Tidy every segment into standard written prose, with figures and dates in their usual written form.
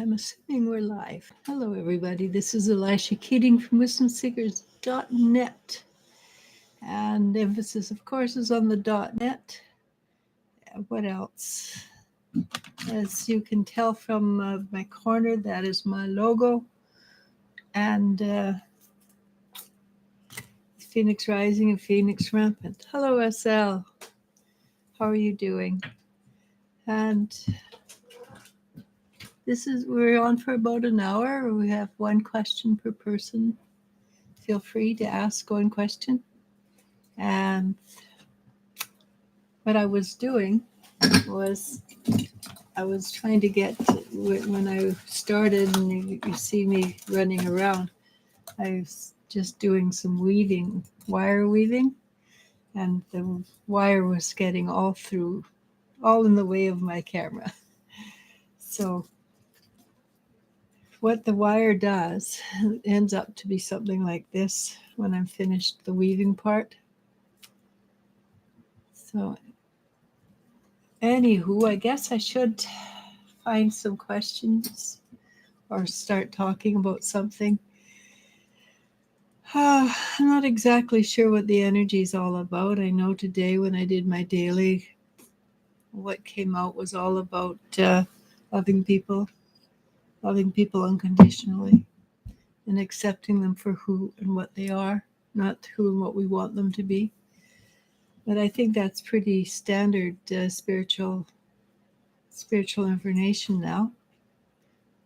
I'm assuming we're live. Hello, everybody. This is Eliz-Sha Keating from wisdomseekers.net. And emphasis, of course, is on the .net. What else? As you can tell from my corner, that is my logo. And Phoenix Rising and Phoenix Rampant. Hello, SL. How are you doing? And we're on for about an hour. We have one question per person. Feel free to ask one question. And what I was doing was I was trying to get when I started, and you see me running around, I was just doing some weaving, wire weaving, and the wire was getting all in the way of my camera. So what the wire does ends up to be something like this when I'm finished the weaving part. So anywho, I guess I should find some questions or start talking about something. I'm not exactly sure what the energy is all about. I know today when I did my daily, what came out was all about loving people unconditionally and accepting them for who and what they are, not who and what we want them to be. But I think that's pretty standard spiritual information now.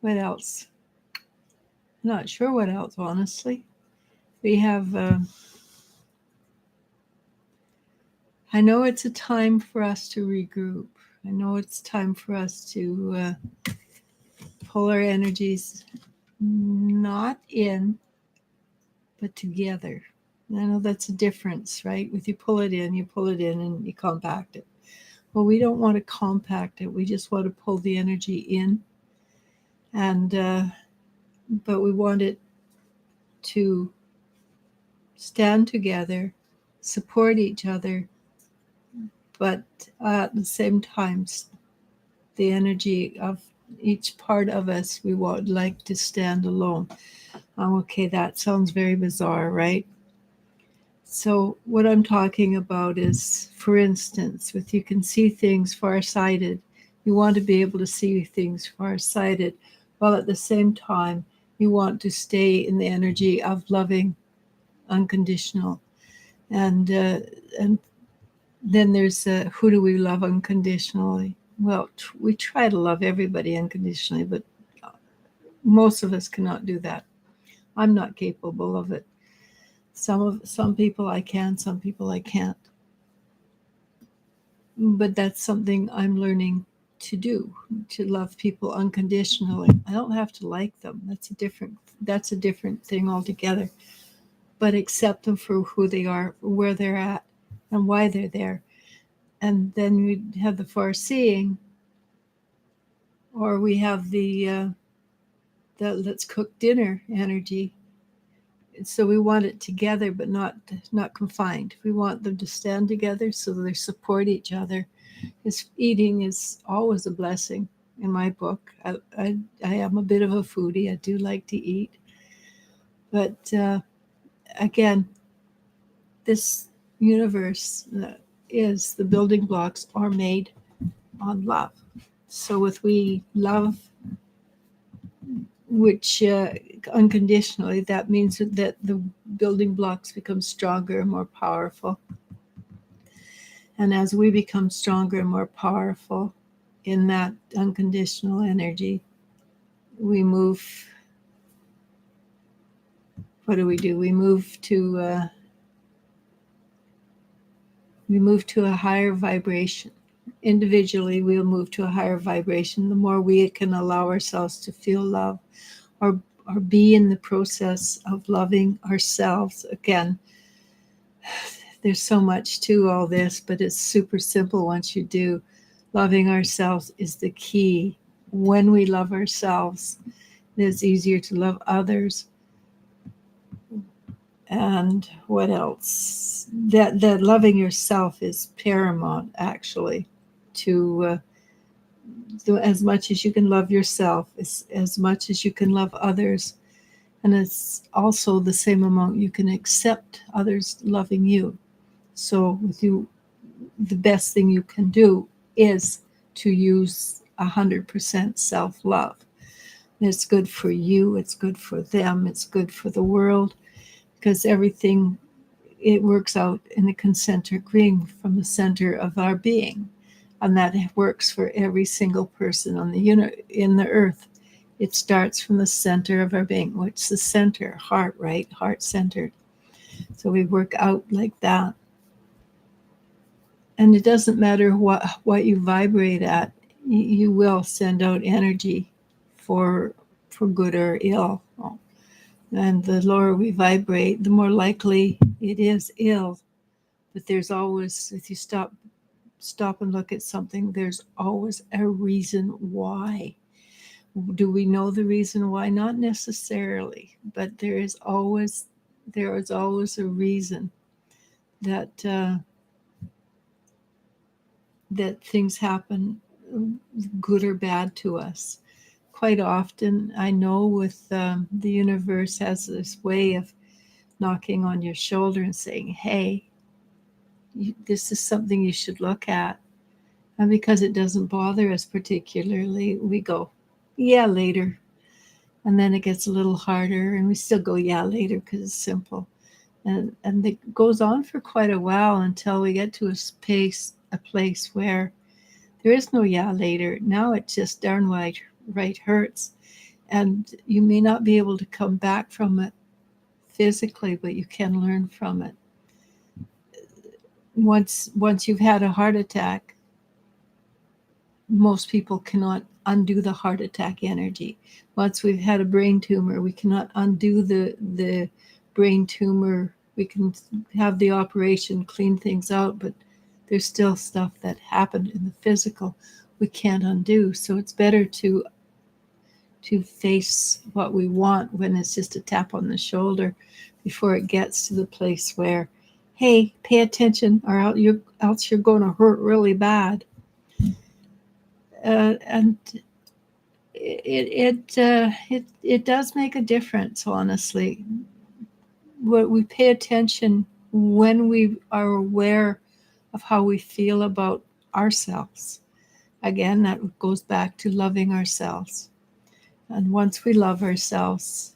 What else? I'm not sure what else, honestly. We have, I know it's a time for us to regroup. I know it's time for us to pull our energies not in, but together. And I know that's a difference, right? With you pull it in and you compact it. Well, we don't want to compact it. We just want to pull the energy in. And, but we want it to stand together, support each other, but at the same time, the energy of each part of us, we would like to stand alone. Okay, that sounds very bizarre, right? So what I'm talking about is, for instance, if you can see things far-sighted, you want to be able to see things far-sighted, while at the same time, you want to stay in the energy of loving, unconditional. And then there's who do we love unconditionally? Well, we try to love everybody unconditionally, but most of us cannot do that. I'm not capable of it. Some people I can, some people I can't. But that's something I'm learning to do, to love people unconditionally. I don't have to like them. That's a different thing altogether. But accept them for who they are, where they're at, and why they're there. And then we have the foreseeing, or we have the let's cook dinner energy. So we want it together, but not confined. We want them to stand together so they support each other. Because eating is always a blessing in my book. I am a bit of a foodie. I do like to eat. But again, this universe is the building blocks are made on love. So if we love, which unconditionally, that means that the building blocks become stronger and more powerful. And as we become stronger and more powerful in that unconditional energy, we move. What do? We move to a higher vibration. Individually, we'll move to a higher vibration. The more we can allow ourselves to feel love, or be in the process of loving ourselves. Again, there's so much to all this, but it's super simple once you do. Loving ourselves is the key. When we love ourselves, it's easier to love others. And what else? That loving yourself is paramount, actually, to as much as you can love yourself, as much as you can love others. And it's also the same amount you can accept others loving you. So with you, the best thing you can do is to use 100% self-love. It's good for you, it's good for them, it's good for the world, because everything, it works out in a concentric ring from the center of our being. And that works for every single person on in the earth. It starts from the center of our being. What's the center? Heart, right? Heart centered. So we work out like that. And it doesn't matter what you vibrate at, you will send out energy for good or ill. And the lower we vibrate, the more likely it is ill. But there's always, if you stop and look at something, there's always a reason why. Do we know the reason why? Not necessarily, but there is always a reason that that things happen, good or bad, to us. Quite often, I know with the universe has this way of knocking on your shoulder and saying, "Hey, this is something you should look at." And because it doesn't bother us particularly, we go, "Yeah, later." And then it gets a little harder, and we still go, "Yeah, later," because it's simple. And it goes on for quite a while until we get to a place where there is no "yeah, later." Now it just darn right hurts. And you may not be able to come back from it physically, but you can learn from it. Once you've had a heart attack, most people cannot undo the heart attack energy. Once we've had a brain tumor, we cannot undo the brain tumor. We can have the operation, clean things out, but there's still stuff that happened in the physical we can't undo. So it's better to face what we want when it's just a tap on the shoulder, before it gets to the place where, "Hey, pay attention, or else you're going to hurt really bad." And it does make a difference, honestly. What we pay attention when we are aware of how we feel about ourselves. Again, that goes back to loving ourselves. And once we love ourselves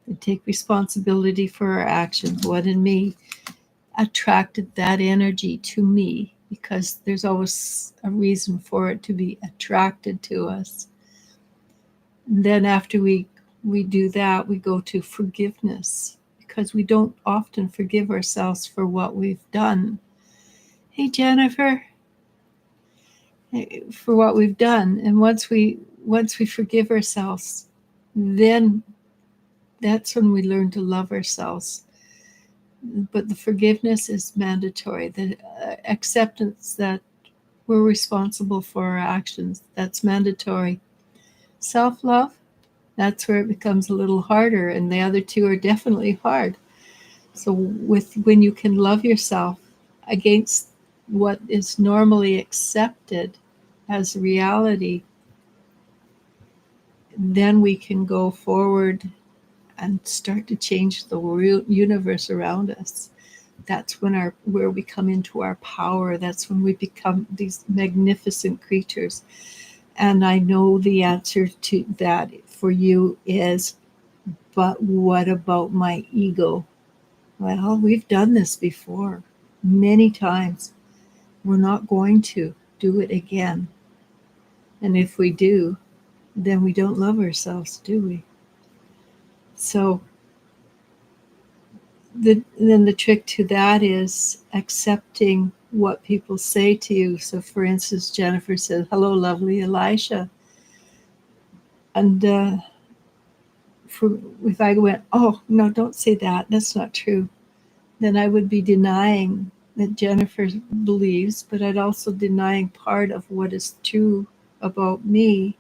and take responsibility for our actions, what in me attracted that energy to me, because there's always a reason for it to be attracted to us. And then after we do that, we go to forgiveness, because we don't often forgive ourselves for what we've done. Hey, Jennifer, for what we've done. And once we forgive ourselves, then that's when we learn to love ourselves. But the forgiveness is mandatory. The acceptance that we're responsible for our actions, that's mandatory. Self-love, that's where it becomes a little harder, and the other two are definitely hard. So when you can love yourself against what is normally accepted as reality, then we can go forward and start to change the universe around us. That's where we come into our power. That's when we become these magnificent creatures. And I know the answer to that for you is, but what about my ego? Well, we've done this before many times. We're not going to do it again. And if we do, then we don't love ourselves, do we? So then the trick to that is accepting what people say to you. So for instance, Jennifer said, "Hello, lovely Eliz-Sha." And if I went, "Oh, no, don't say that, that's not true," then I would be denying that Jennifer believes, but I'd also denying part of what is true about me.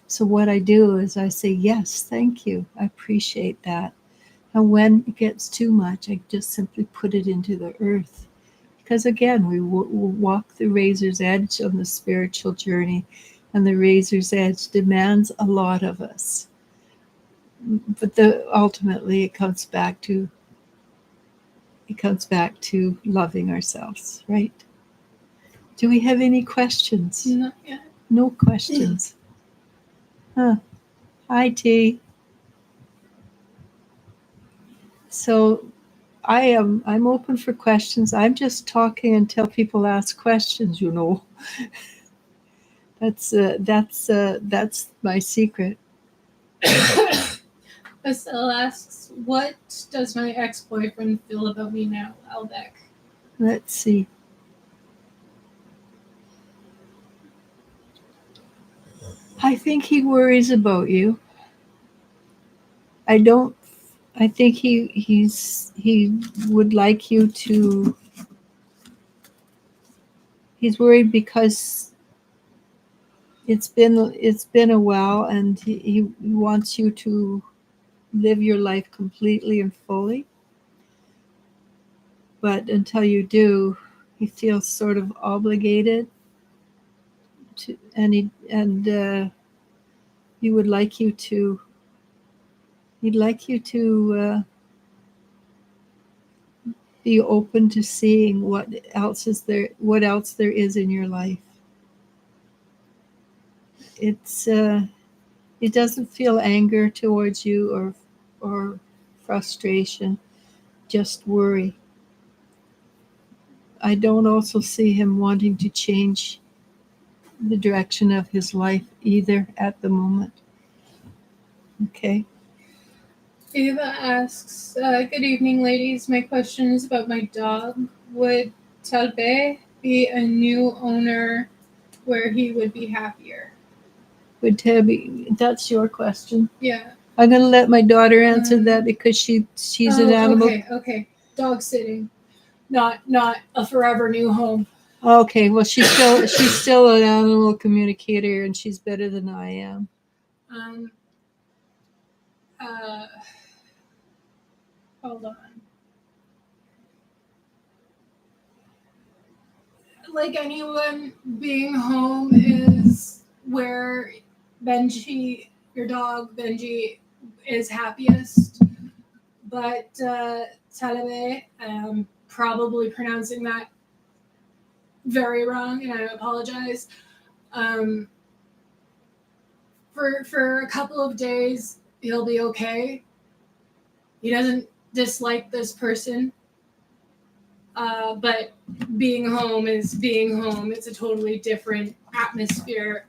So what I do is I say, "Yes, thank you, I appreciate that." And when it gets too much, I just simply put it into the earth. Because again, we walk the razor's edge on the spiritual journey. and the razor's edge demands a lot of us. But ultimately it comes back to loving ourselves, right? Do we have any questions? Not yet. No questions. Huh. Hi, T. So I'm open for questions. I'm just talking until people ask questions, you know. That's my secret. Estelle asks, what does my ex-boyfriend feel about me now, Albeck? Let's see. I think he worries about you. I don't. I think he would like you to. He's worried because it's been a while, and he wants you to live your life completely and fully. But until you do, he feels sort of obligated to, he would like you to. He'd like you to be open to seeing what else there is in your life. It doesn't feel anger towards you or frustration, just worry. I don't also see him wanting to change the direction of his life either at the moment. Okay. Ava asks, good evening, ladies. My question is about my dog. Would Talbe be a new owner where he would be happier? Would Tabby, that's your question. Yeah. I'm going to let my daughter answer that because she's an animal. Okay. Dog sitting, not a forever new home. Okay, well she's still an animal communicator, and she's better than I am. Hold on. Like anyone, being home is where Benji, your dog Benji, is happiest. But Talebe, I'm probably pronouncing that very wrong, and I apologize. For a couple of days, he'll be okay. He doesn't dislike this person, but being home is being home. It's a totally different atmosphere.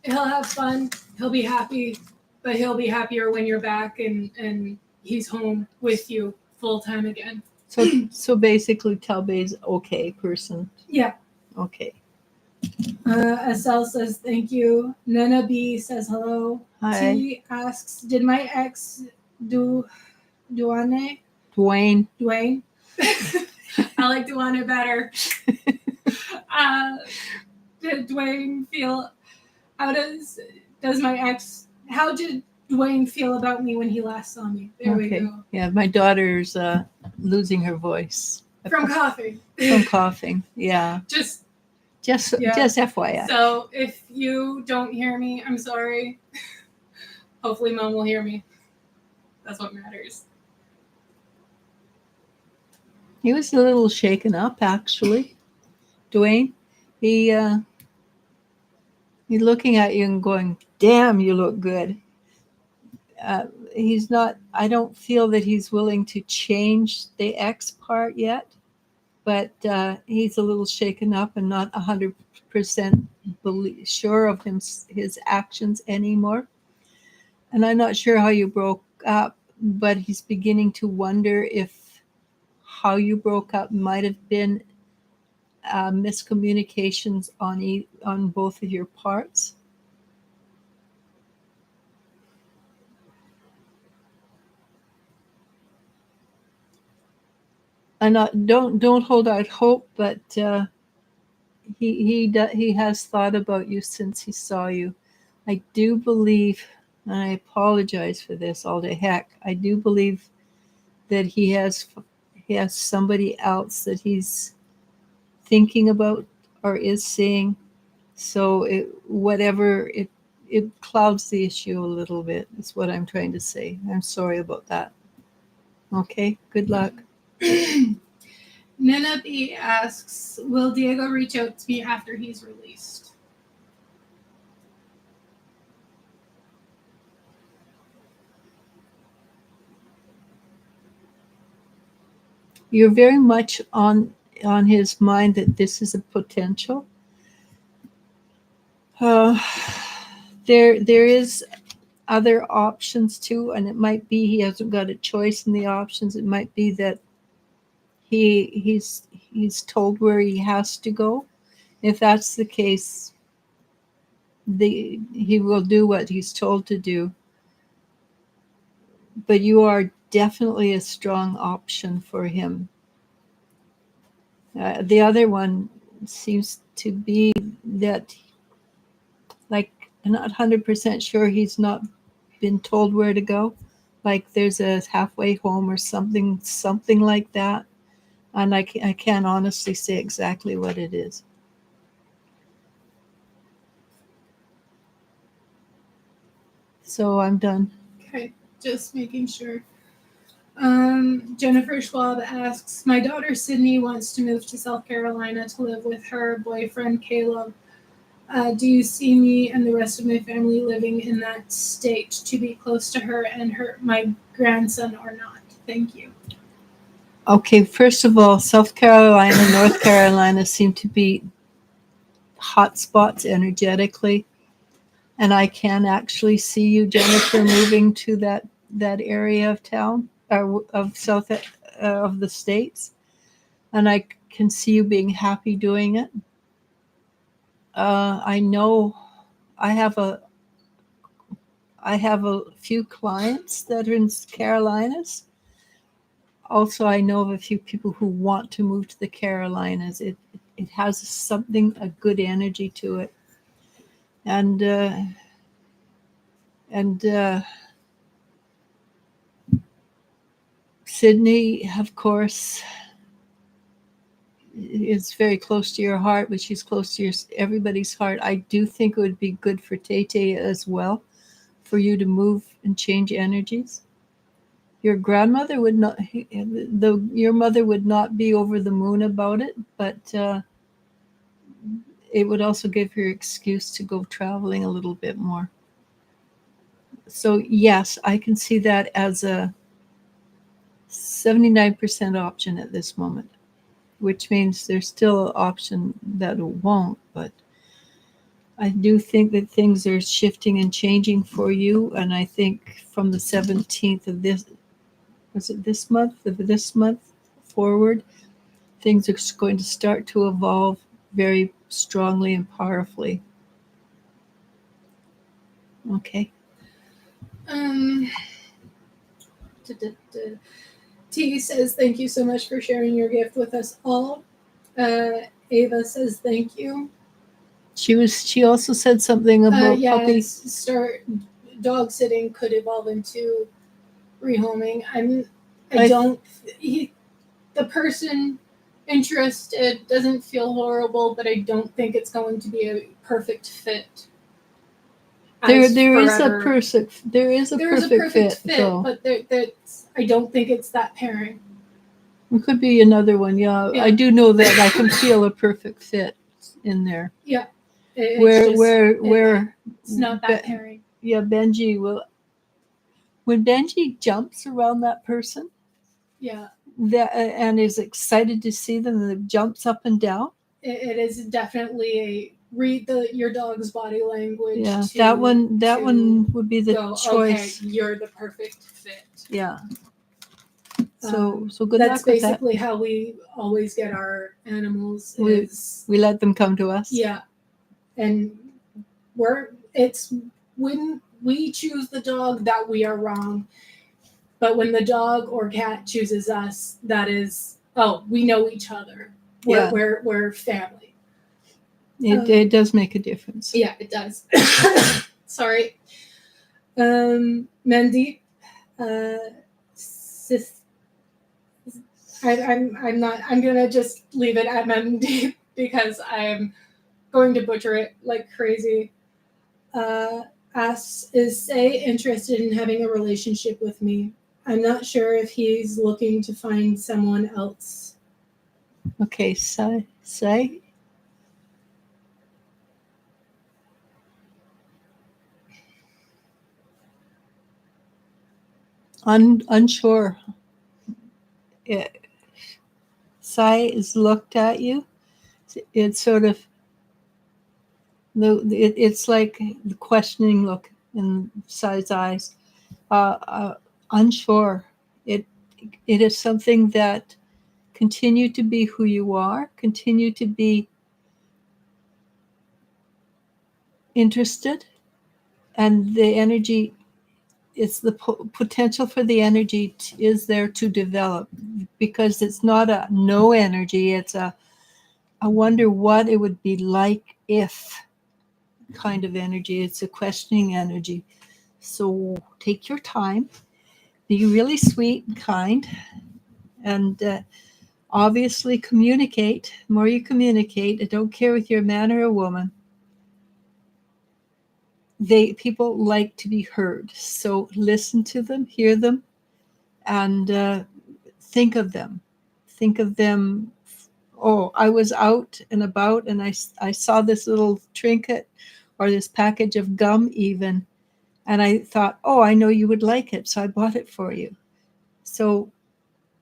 He'll have fun. He'll be happy, but he'll be happier when you're back and he's home with you full time again. So basically, Talbe's okay person. Yeah. Okay. Estelle says thank you. Nana B says hello. Hi. T asks, did my ex do Duane? Dwayne. I like Duane better. Did Dwayne feel? How did Dwayne feel about me when he last saw me? There we go. Yeah, my daughter's losing her voice from coughing. Yeah. Just Yeah. FYI. So if you don't hear me, I'm sorry. Hopefully Mom will hear me. That's what matters. He was a little shaken up, actually. Dwayne, he's looking at you and going, damn, you look good. He's not, I don't feel that he's willing to change the X part yet, but he's a little shaken up and not 100% sure of his actions anymore. And I'm not sure how you broke up, but he's beginning to wonder if how you broke up might have been miscommunications on both of your parts. And don't hold out hope, but he has thought about you since he saw you. I do believe, and I apologize for this all to heck, I do believe that he has somebody else that he's thinking about or is seeing, So it clouds the issue a little bit. Is what I'm trying to say. I'm sorry about that. Okay. Good luck. Nina B asks, will Diego reach out to me after he's released? You're very much on his mind that this is a potential. There is other options too, and it might be he hasn't got a choice in the options. It might be that he's told where he has to go. If that's the case, he will do what he's told to do. But you are definitely a strong option for him. The other one seems to be that, like, I'm not 100% sure he's not been told where to go. Like there's a halfway home or something like that. And I can't honestly say exactly what it is. So I'm done. Okay, just making sure. Jennifer Schwab asks, my daughter Sydney wants to move to South Carolina to live with her boyfriend Caleb. Do you see me and the rest of my family living in that state to be close to her and my grandson or not? Thank you. Okay, first of all, South Carolina, North Carolina seem to be hot spots energetically. And I can actually see you, Jennifer, moving to that area of town, of South of the States. And I can see you being happy doing it. I know I have a few clients that are in Carolinas. Also, I know of a few people who want to move to the Carolinas. It has a good energy to it. And Sydney, of course, is very close to your heart, but she's close to everybody's heart. I do think it would be good for Tay as well, for you to move and change energies. Your grandmother would not, your mother would not be over the moon about it, but it would also give her excuse to go traveling a little bit more. So yes, I can see that as a 79% option at this moment, which means there's still an option that it won't, but I do think that things are shifting and changing for you. And I think from the 17th of this month forward, things are going to start to evolve very strongly and powerfully. Okay. T says, thank you so much for sharing your gift with us all. Ava says, thank you. She also said something about puppies. Dog sitting could evolve into rehoming. The person interested doesn't feel horrible, but I don't think it's going to be a perfect fit. There is a perfect fit, though. But I don't think it's that pairing. It could be another one, yeah. I do know that I can feel a perfect fit in there. Yeah. Where it's not that pairing. Yeah, Benji will. When Benji jumps around that person, yeah, and is excited to see them, and jumps up and down. It is definitely read your dog's body language. Yeah, that one would be the choice. Okay, you're the perfect fit. Yeah. So good luck with that. That's basically how we always get our animals. We let them come to us. Yeah, and it's when we choose the dog that we are wrong, but when the dog or cat chooses us, that is we know each other. We're family. It does make a difference. Yeah, it does. Sorry. Mandeep, I'm gonna just leave it at Mandeep because I'm going to butcher it like crazy. Asks, is Say interested in having a relationship with me? I'm not sure if he's looking to find someone else. Okay, say. Unsure. Sai is looked at you. It's sort of it's like the questioning look in Sai's eyes. Unsure. It is something that continue to be who you are. Continue to be interested, and the energy. It's the potential for the energy is there to develop, because it's not a no energy. It's a I wonder what it would be like if kind of energy. It's a questioning energy. So take your time, be really sweet and kind, and obviously communicate. The more you communicate, I don't care if you're a man or a woman. People like to be heard. So listen to them, hear them, and think of them. Think of them. Oh, I was out and about and I saw this little trinket or this package of gum even. And I thought, oh, I know you would like it. So I bought it for you. So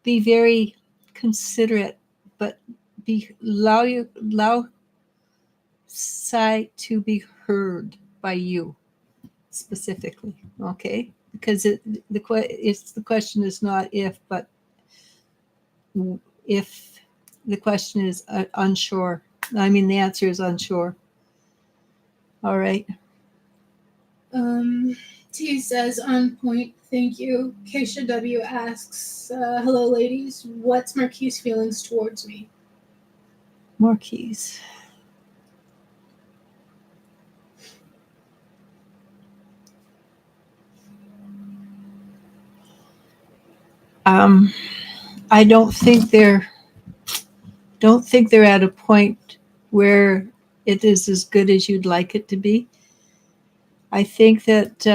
be very considerate, but allow Sai to be heard by you specifically. Okay. Because the question is not if, but if. The question is unsure. I mean, the answer is unsure. All right. T says, on point, thank you. Keisha W asks, hello, ladies. What's Marquis' feelings towards me? Marquis. I don't think they're at a point where it is as good as you'd like it to be. I think that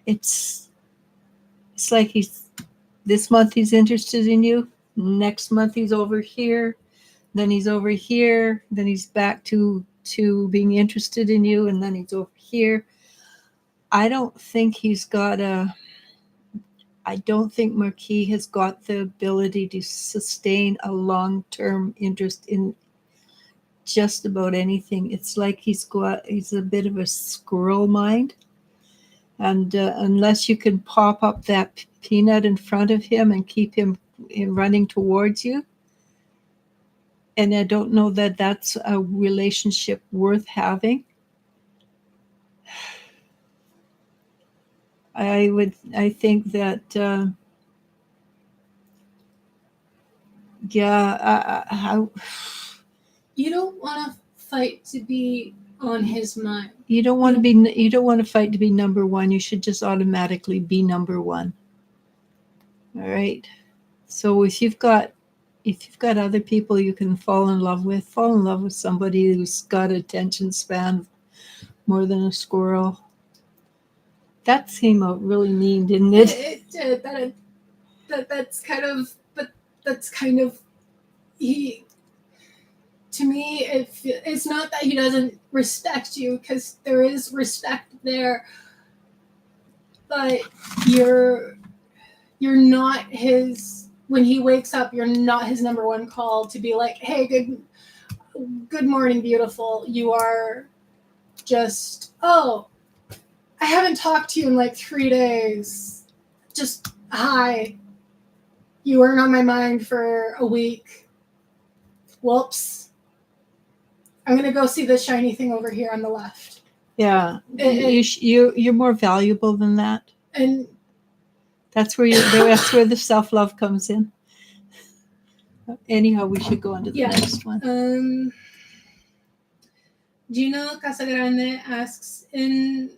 it's like this month he's interested in you. Next month he's over here. Then he's over here. Then he's back to being interested in you, and then he's over here. I don't think Marquis has got the ability to sustain a long-term interest in just about anything. It's like he's a bit of a squirrel mind. And unless you can pop up that peanut in front of him and keep him running towards you, and I don't know that that's a relationship worth having. I think that, you don't want to fight to be on his mind. You don't want to fight to be number one. You should just automatically be number one. All right. So if you've got other people you can fall in love with somebody who's got attention span more than a squirrel. That came out really mean, didn't it? It did. That's kind of he. To me, it's not that he doesn't respect you, because there is respect there, but you're not his. When he wakes up, you're not his number one call to be like, hey, good morning, beautiful. You are just, oh, I haven't talked to you in like 3 days. Just, hi. You weren't on my mind for a week. Whoops. I'm going to go see the shiny thing over here on the left. Yeah. You're more valuable than that. And that's where the self-love comes in. Anyhow, we should go on to the next one. Gino Casagrande asks, in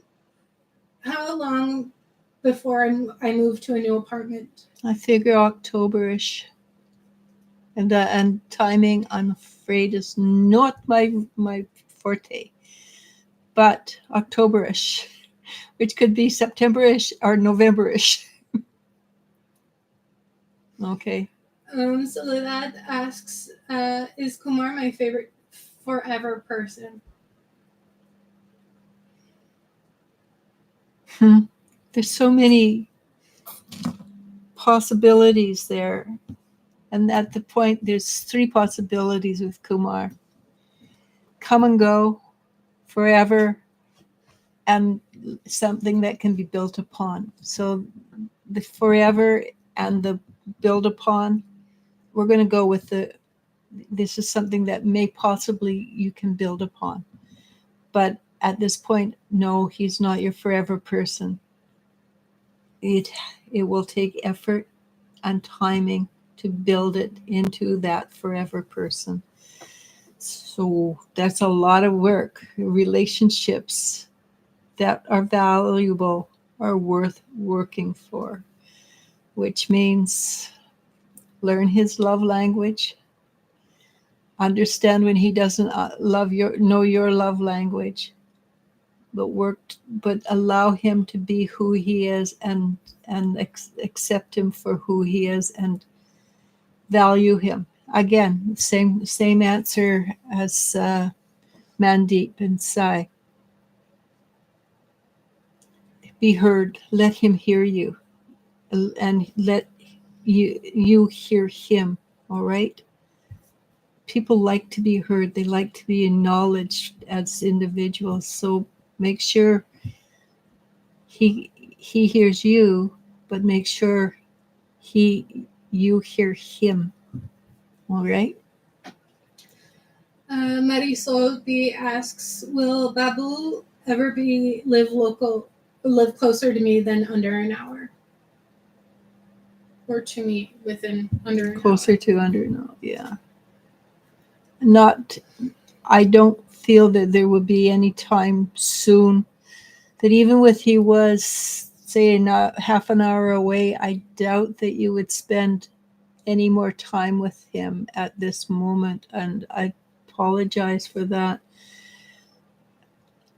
how long before I move to a new apartment? I figure October-ish. And timing, I'm afraid, is not my forte. But Octoberish, which could be Septemberish or Novemberish. Okay. So that asks, is Kumar my favorite forever person? There's so many possibilities there. And at the point, there's 3 possibilities with Kumar: come and go, forever, and something that can be built upon. So the forever and the build upon, we're going to go with this is something that may possibly you can build upon. But at this point, no, he's not your forever person. It will take effort and timing to build it into that forever person. So that's a lot of work. Relationships that are valuable are worth working for, which means learn his love language, understand when he doesn't know your love language, but allow him to be who he is, and accept him for who he is, and value him. Again, same answer as Mandeep and Sai. Be heard. Let him hear you, and let you hear him. All right. People like to be heard. They like to be acknowledged as individuals. So make sure he hears you, but make sure you hear him. All right. Marisol B asks, will Babu ever live closer to me than under an hour? Or to me within under an Closer hour? to under no, yeah. Not. I don't feel that there will be any time soon. That even if he was, say, not half an hour away, I doubt that you would spend any more time with him at this moment, and I apologize for that.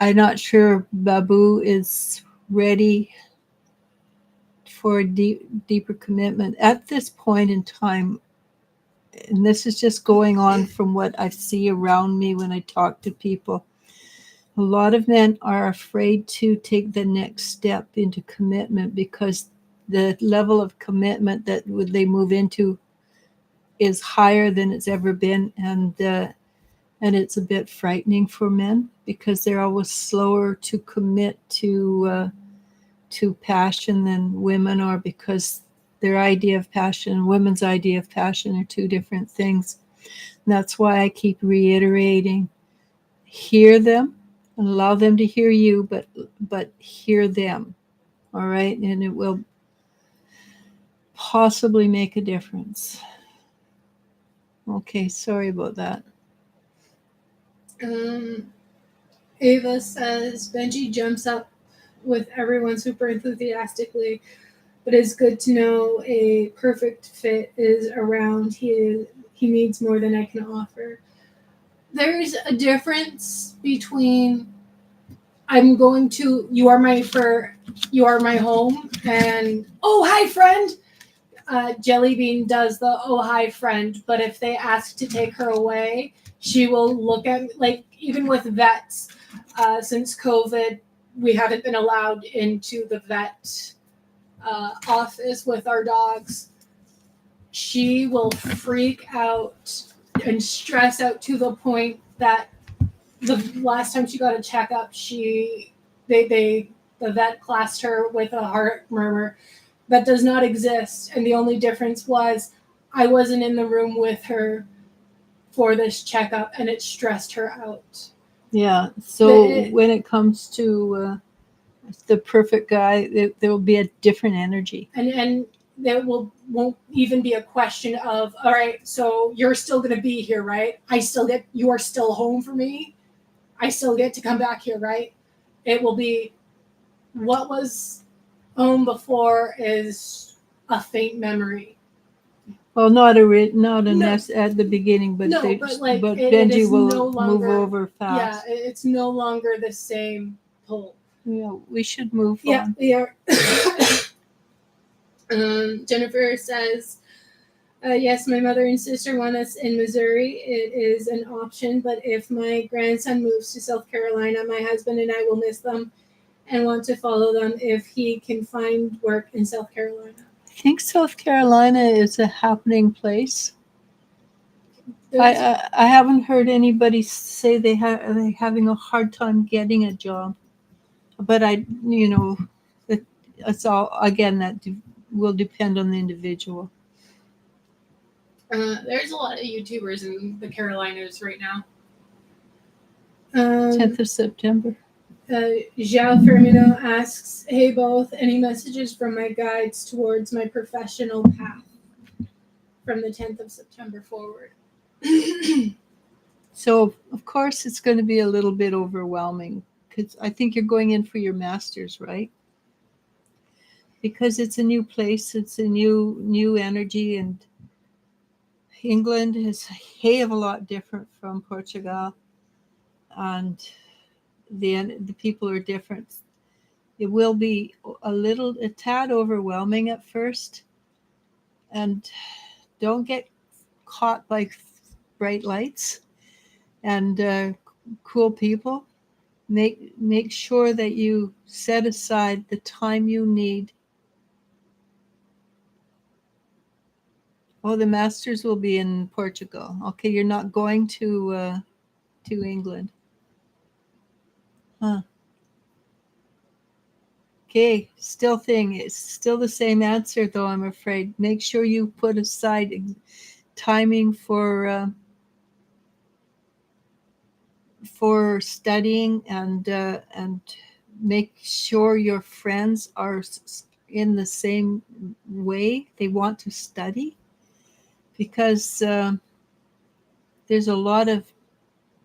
I'm not sure Babu is ready for a deeper commitment at this point in time. And this is just going on from what I see around me when I talk to people. A lot of men are afraid to take the next step into commitment because the level of commitment that they move into is higher than it's ever been, and it's a bit frightening for men because they're always slower to commit to passion than women are, because their idea of passion and women's idea of passion are 2 different things. And that's why I keep reiterating: hear them and allow them to hear you, but hear them. All right, and it will possibly make a difference. Okay, sorry about that. Ava says, Benji jumps up with everyone super enthusiastically, but it's good to know a perfect fit is around. He needs more than I can offer. There's a difference between you are my home, and oh hi friend. Jellybean does the oh hi friend, but if they ask to take her away, she will look at, like, even with vets, since COVID, we haven't been allowed into the vet office with our dogs. She will freak out and stress out to the point that the last time she got a checkup, the vet classed her with a heart murmur that does not exist, and the only difference was I wasn't in the room with her for this checkup, and it stressed her out. Yeah. So when it comes to the perfect guy, there will be a different energy, and there won't even be a question of, all right, so you're still going to be here, right? You are still home for me. I still get to come back here, right? It will be what was home before is a faint memory. Well, not a No. nest at the beginning, but No, but like but it Benji is will no move longer. over Yeah, fast. it's no longer the same pull. Yeah, we should move Yeah, on. we are. Jennifer says, yes, my mother and sister want us in Missouri. It is an option, but if my grandson moves to South Carolina, my husband and I will miss them and want to follow them if he can find work in South Carolina. I think South Carolina is a happening place. I haven't heard anybody say they're having a hard time getting a job, but it's all again that will depend on the individual. There's a lot of YouTubers in the Carolinas right now. 10th of September. Zhao Firmino asks, hey both, any messages from my guides towards my professional path from the 10th of September forward? So, of course, it's going to be a little bit overwhelming because I think you're going in for your master's, right? Because it's a new place, it's a new energy, and England is a hell of a lot different from Portugal, and the people are different. It will be a tad overwhelming at first, and don't get caught by bright lights and cool people. Make sure that you set aside the time you need. Oh, the masters will be in Portugal. Okay, you're not going to England. Huh. Okay, it's still the same answer though, I'm afraid. Make sure you put aside timing for studying and make sure your friends are in the same way. They want to study because there's a lot of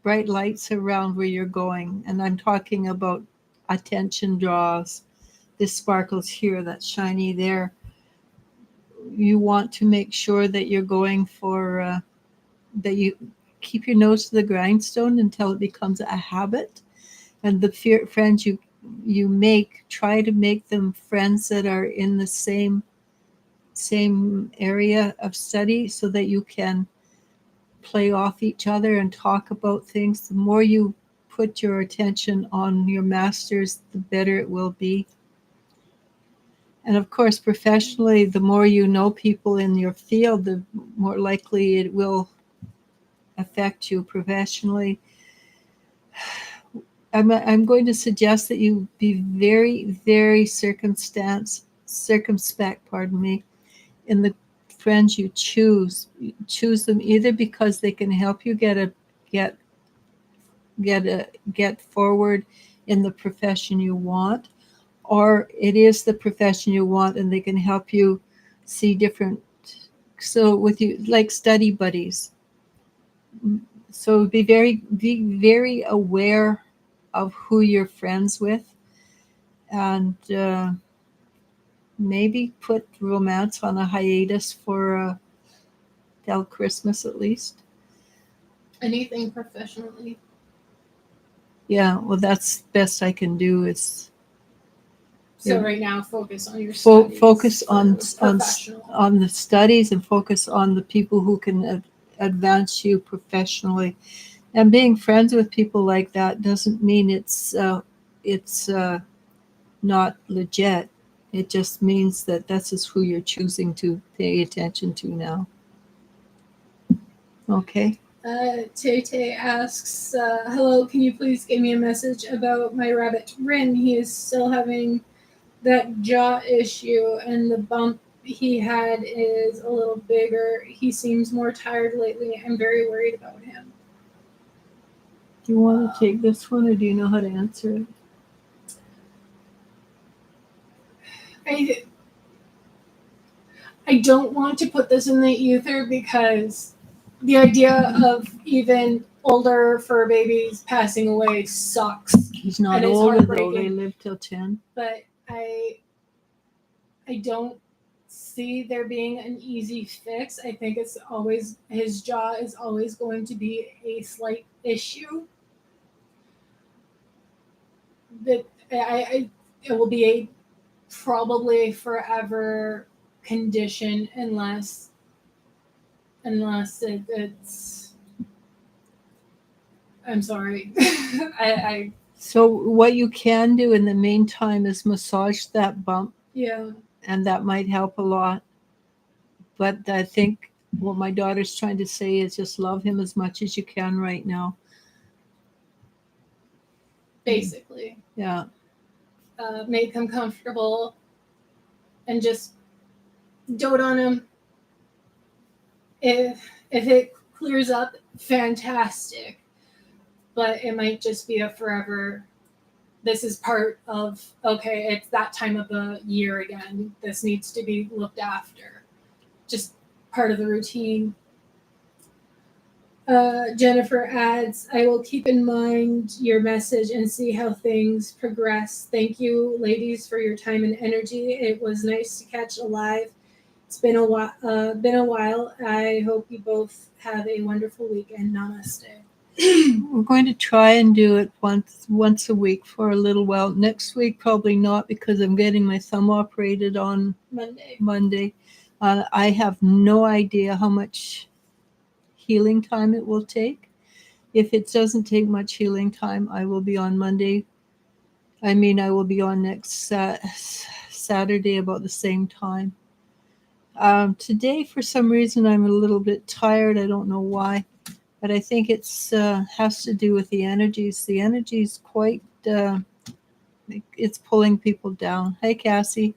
bright lights around where you're going, and I'm talking about attention draws. This sparkles here, that's shiny there. You want to make sure that you're going for that you keep your nose to the grindstone until it becomes a habit, and the friends you make, try to make them friends that are in the same area of study so that you can play off each other and talk about things. The more you put your attention on your masters, the better it will be. And of course, professionally, the more you know people in your field, the more likely it will affect you professionally. I'm going to suggest that you be very, very circumspect, in the friends you choose. Choose them either because they can help you get forward in the profession you want, or it is the profession you want and they can help you see different. So with you, like study buddies. So be very aware of who you're friends with, and maybe put romance on a hiatus for till Christmas at least. Anything professionally? Yeah, well, that's best I can do is. So right now, focus on your studies. Focus on professional. the studies and focus on the people who can advance you professionally. And being friends with people like that doesn't mean it's not legit. It just means that this is who you're choosing to pay attention to now. Okay. Tay asks, hello, can you please give me a message about my rabbit Rin? He is still having that jaw issue, and the bump he had is a little bigger. He seems more tired lately. I'm very worried about him. Do you want to take this one, or do you know how to answer it? I don't want to put this in the ether because the idea of even older fur babies passing away sucks. He's not older though. They live till 10. But I don't see there being an easy fix. I think it's always, his jaw is always going to be a slight issue. That it will be a probably forever condition unless it's. I'm sorry. I So what you can do in the meantime is massage that bump, yeah. and that might help a lot. But I think what my daughter's trying to say is just love him as much as you can right now. Basically, Yeah. make him comfortable and just dote on him. If it clears up, fantastic. But it might just be a forever. This is part of, okay, it's that time of the year again. This needs to be looked after. Just part of the routine. Jennifer adds, I will keep in mind your message and see how things progress. Thank you, ladies, for your time and energy. It was nice to catch a live. It's been a while. I hope you both have a wonderful weekend. Namaste. We're going to try and do it once a week for a little while. Next week, probably not, because I'm getting my thumb operated on Monday. I have no idea how much healing time it will take. If it doesn't take much healing time, I will be on Monday. I will be on next Saturday about the same time. Today, for some reason, I'm a little bit tired. I don't know why. But I think it's has to do with the energies. The energy's quite, it's pulling people down. Hey, Cassie.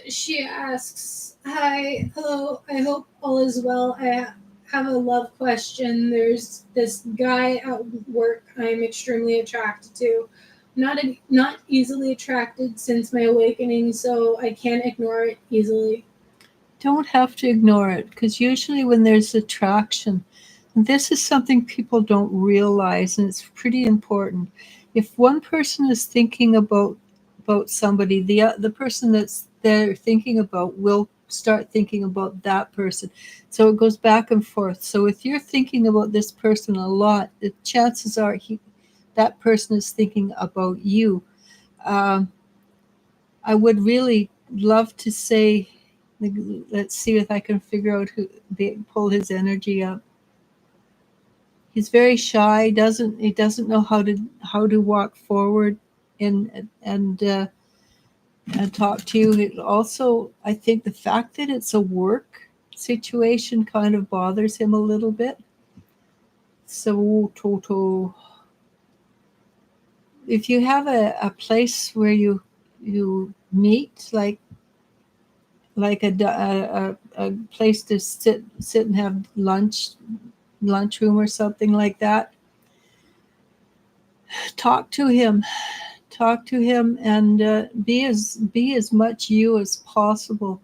She asks, hi, hello, I hope all is well. I have a love question. There's this guy at work I'm extremely attracted to. Not easily attracted since my awakening, so I can't ignore it easily. Don't have to ignore it, because usually when there's attraction, this is something people don't realize, and it's pretty important. If one person is thinking about somebody, the person that's they're thinking about will start thinking about that person. So it goes back and forth. So if you're thinking about this person a lot, the chances are that person is thinking about you. I would really love to say, let's see if I can figure out pull his energy up. He's very shy. He doesn't know how to walk forward and talk to you. Also, I think the fact that it's a work situation kind of bothers him a little bit. So, Toto, if you have a place where you meet, like a place to sit and have lunchroom or something like that, talk to him and be as much you as possible.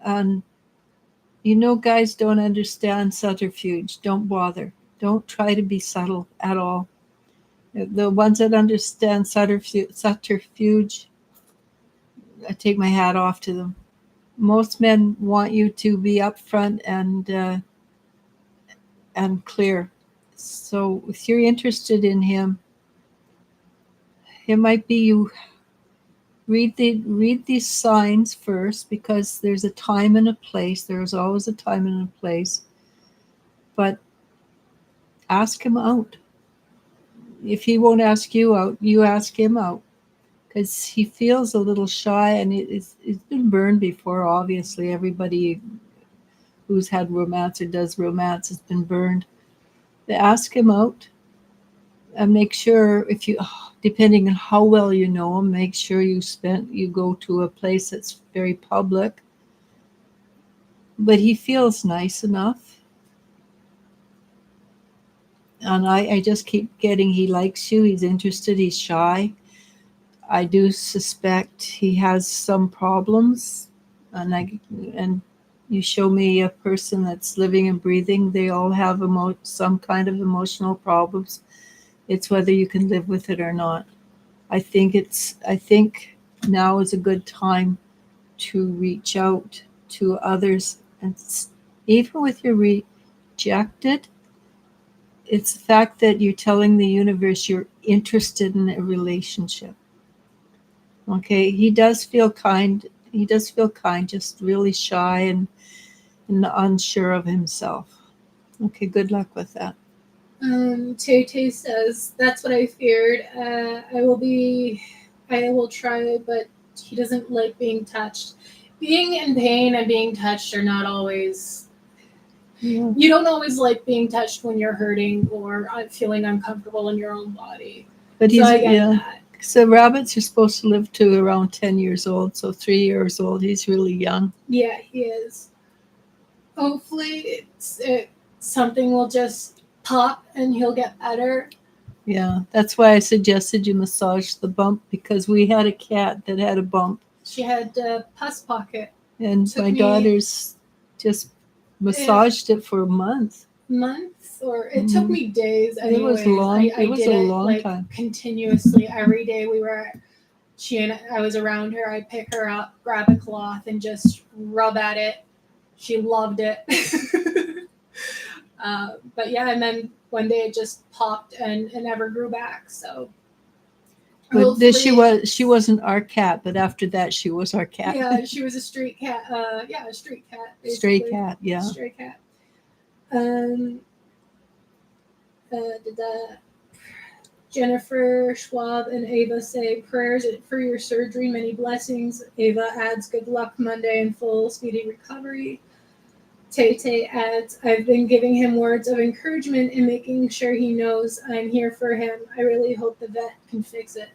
And guys don't understand subterfuge. Don't bother. Don't try to be subtle at all. The ones that understand subterfuge, I take my hat off to them. Most men want you to be upfront and clear. So if you're interested in him, it might be you read these signs first, because there's a time and a place. There's always a time and a place. But ask him out. If he won't ask you out, you ask him out, because he feels a little shy, and it's been burned before. Obviously, everybody who's had romance or does romance has been burned. But ask him out, and make sure, depending on how well you know him, make sure you go to a place that's very public. But he feels nice enough. And I just keep getting, he likes you, he's interested, he's shy. I do suspect he has some problems. And you show me a person that's living and breathing, they all have some kind of emotional problems. It's whether you can live with it or not. I think now is a good time to reach out to others. And even with your rejected, it's the fact that you're telling the universe you're interested in a relationship. Okay, he does feel kind. He does feel kind, just really shy and unsure of himself. Okay, good luck with that. Tay says, that's what I feared. I will try, but he doesn't like being touched. Being in pain and being touched are not always, Yeah. you don't always like being touched when you're hurting or feeling uncomfortable in your own body. But So I get that. So rabbits are supposed to live to around 10 years old, so 3 years old. He's really young. Yeah, he is. Hopefully something will just pop and he'll get better. Yeah, that's why I suggested you massage the bump, because we had a cat that had a bump. She had a pus pocket. And my daughter's just massaged it for a month. Months, or it took me days. Anyways. It was long. It was a long time. Continuously, every day I was around her. I'd pick her up, grab a cloth, and just rub at it. She loved it. But yeah, and then one day it just popped and never grew back. So. But she wasn't our cat, but after that she was our cat. Yeah, she was a street cat. A street cat. Basically. Stray cat, yeah. Stray cat. Jennifer Schwab and Ava say prayers for your surgery, many blessings. Ava adds good luck Monday and full speedy recovery. Tay adds, I've been giving him words of encouragement and making sure he knows I'm here for him. I really hope the vet can fix it.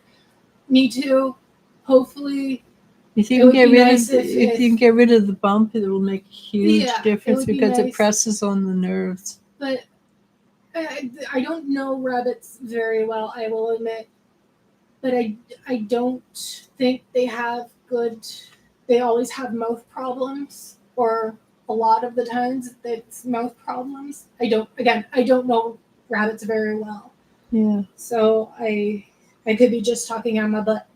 Me too. Hopefully. If you can get rid of the bump, it will make a huge difference because it presses on the nerves. But I don't know rabbits very well, I will admit. But I don't think they always have mouth problems, or a lot of the times it's mouth problems. I don't know rabbits very well. Yeah. So I could be just talking on my butt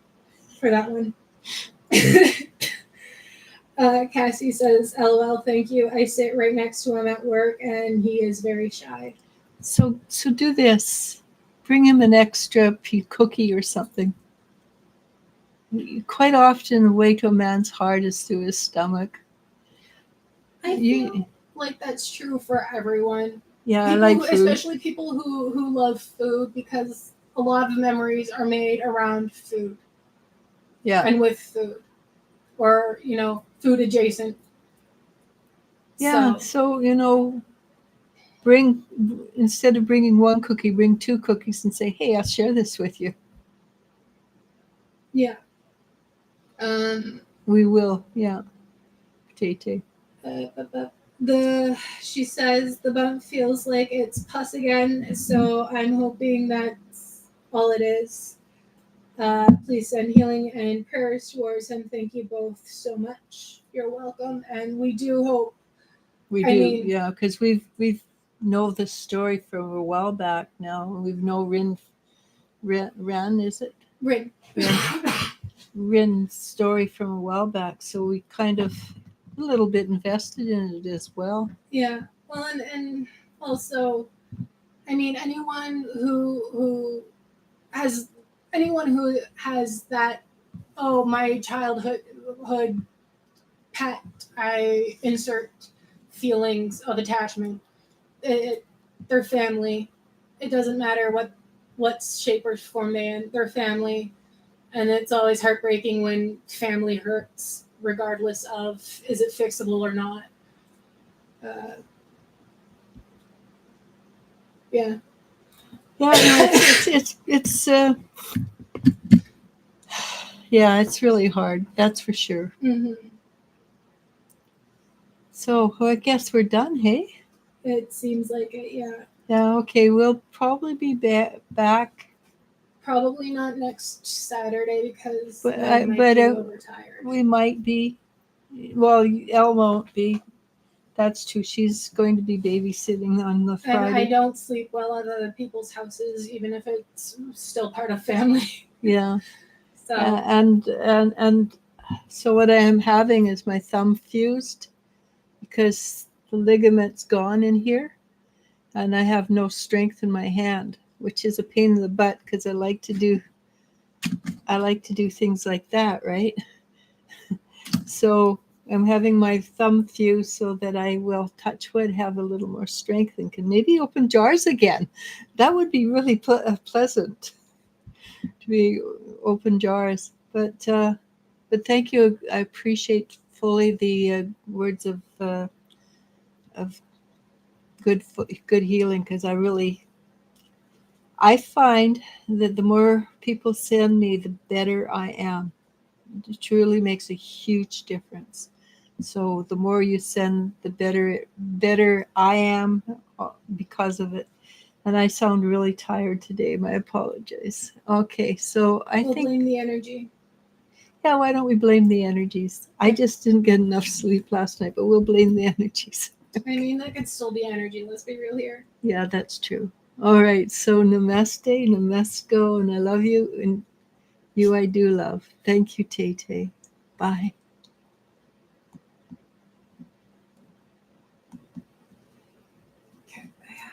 for that one. Cassie says, LOL, thank you. I sit right next to him at work and he is very shy. So do this. Bring him an extra cookie or something. Quite often the way to a man's heart is through his stomach. I feel like that's true for everyone. Yeah, I like food. Especially people who love food, because a lot of memories are made around food. Yeah. And with food. Or, food adjacent. Yeah, so instead of bringing one cookie, bring 2 cookies and say, hey, I'll share this with you. Yeah. We will, yeah. Tay. She says the bump feels like it's pus again, so I'm hoping that's all it is. Please send healing and prayers towards him. Thank you both so much. You're welcome, and we do hope. Yeah, because we've know this story from a while back now. We've known Rin, is it? Rin's story from a while back, so we kind of a little bit invested in it as well. Yeah, well, and also, anyone who has that, my childhood pet, I insert feelings of attachment. Their family. It doesn't matter what shape or form they're family, and it's always heartbreaking when family hurts, regardless of is it fixable or not. Yeah. Yeah, it's really hard. That's for sure. Mm-hmm. So I guess we're done, hey? It seems like it, yeah. Yeah, okay. We'll probably be back. Probably not next Saturday because we might be. Well, Elle won't be. That's true. She's going to be babysitting on the Friday. And I don't sleep well at other people's houses, even if it's still part of family. Yeah. So and So what I am having is my thumb fused because the ligament's gone in here, and I have no strength in my hand, which is a pain in the butt because I like to do things like that, right? So I'm having my thumb fused so that I will, touch wood, have a little more strength and can maybe open jars again. That would be really pleasant to be open jars. But thank you. I appreciate fully the words of good healing, because I find that the more people send me, the better I am. It truly makes a huge difference. So the more you send, the better I am because of it. And I sound really tired today. My apologies. Okay, so We'll blame the energy. Yeah, why don't we blame the energies? I just didn't get enough sleep last night, but we'll blame the energies. I mean, that could still be energy. Let's be real here. Yeah, that's true. All right, so namaste, namasko, and I love you, and you I do love. Thank you, Tay Tay. Bye.